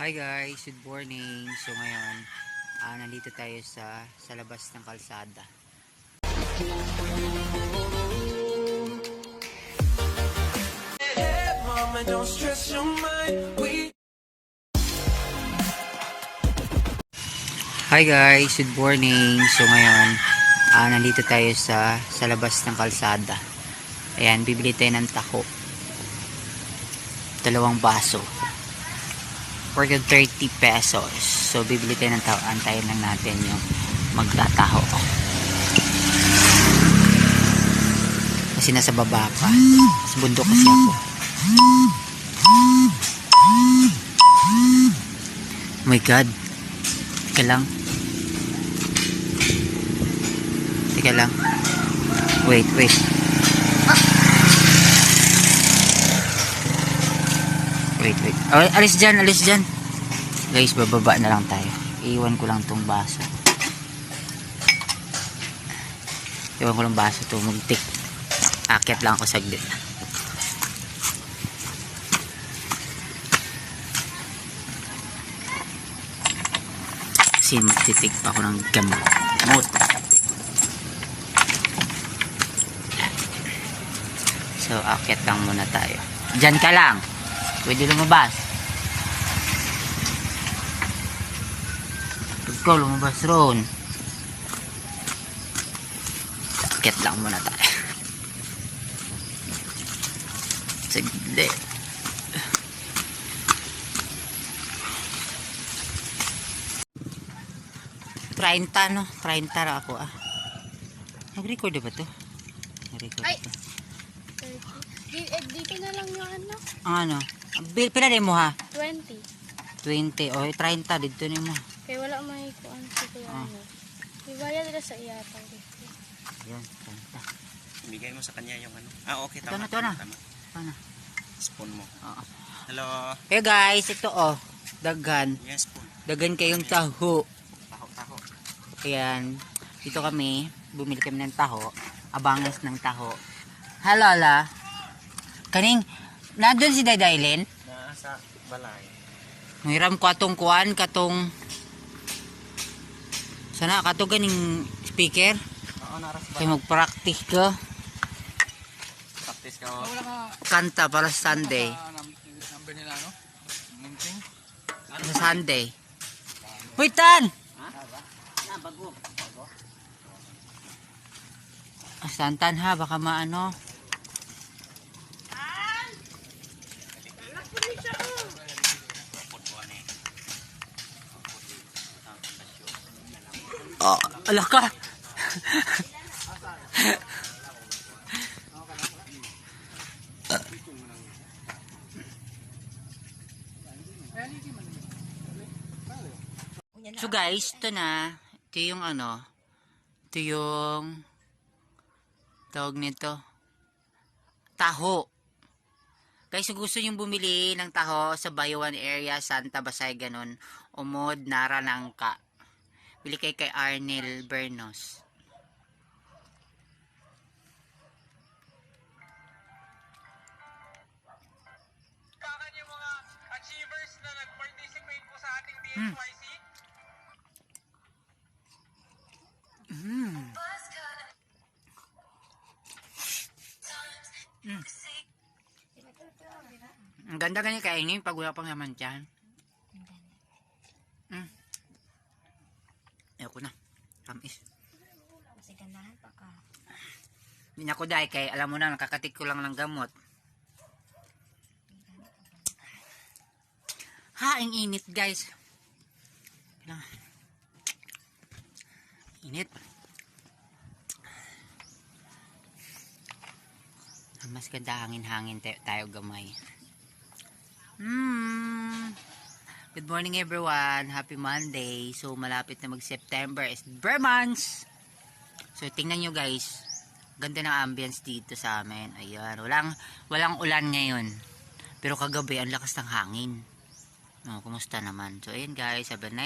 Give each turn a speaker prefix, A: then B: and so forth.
A: Hi guys, good morning. So ngayon, nandito tayo sa labas ng kalsada. Hi guys, good morning. So ngayon, nandito tayo sa labas ng kalsada. Ayan, bibili tayo ng taho. 2 baso. For 30 pesos. So bibili tayo ng taho. Antayin lang natin yung magtataho. Kasi nasa baba pa. Sa bundok kasi ako. Oh my god. Teka lang. Teka lang. Wait. Wait. Oh, alis dyan. Guys, bababa na lang tayo. Iwan ko lang tong baso. Mugtik. Akyat lang ako saglit. Kasi magtitik pa ako ng gamot. So, akyat lang muna tayo. Diyan ka lang. Pwede lumabas. Ikaw lumabas ron. Akyat lang muna tayo. Sige. 30 no? 30 ra ako Nag-record ba to? Nag-record
B: ay!
A: ito.
B: Dito na lang yung ano?
A: Ang ano? Pila din mo ha?
B: 20.
A: 20. O, 30 dito ni mo.
B: Kaya wala may kuan si kuya ano. Ibayad nila sa iyata.
A: Yan, 30.
C: Ibigay mo sa kanya yung ano. Okay,
A: Ito
C: tama.
A: na.
C: Tama.
A: Ano?
C: Spoon mo.
A: Oo.
C: Hello.
A: Eh guys, ito daghan.
C: Yes, spoon.
A: Daghan kayong taho.
C: Taho.
A: Ayan. Dito kami. Bumili kami ng taho. Abangas ng taho. Halala. Kaning, nandun si Daydaylin?
C: Nasa balay.
A: Mahiram ko atong kuan, katong sana kato ganing speaker.
C: Oo, naras
A: Kaya mag-practice ka.
C: Practice ka.
A: Kanta para sa Sunday.
C: Number nila, no?
A: Sa Sunday. Puitan!
C: Bago.
A: Santan ha, baka maano. Ala ka! So guys, ito na. Ito yung ano. Ito yung tawag nito. Taho. Guys, kung gusto nyo bumili ng taho sa Bayuan area, Santa Basay, ganun, Umod, Nara, Nangka. Bili kayo kay Arnel Bernos.
C: Kakan yung mga achievers na nag-participate po sa ating DXYC.
A: Ang ganda ganyan kainin pag wala pang yaman dyan. Ayoko na. Kamis.
B: Kasi ganahan pa ka.
A: Hindi na ako dahil kay alam mo na nakakatik ko lang ng gamot. Ha, ang init guys. Init. Mas ganda hangin-hangin tayo gamay. Good morning everyone. Happy Monday. So malapit na mag-September. It's bare months. So tingnan nyo guys. Ganda ng ambience dito sa amin. Ayan. Walang ulan ngayon. Pero kagabi ang lakas ng hangin. Kumusta naman? So ayan guys. Have a nice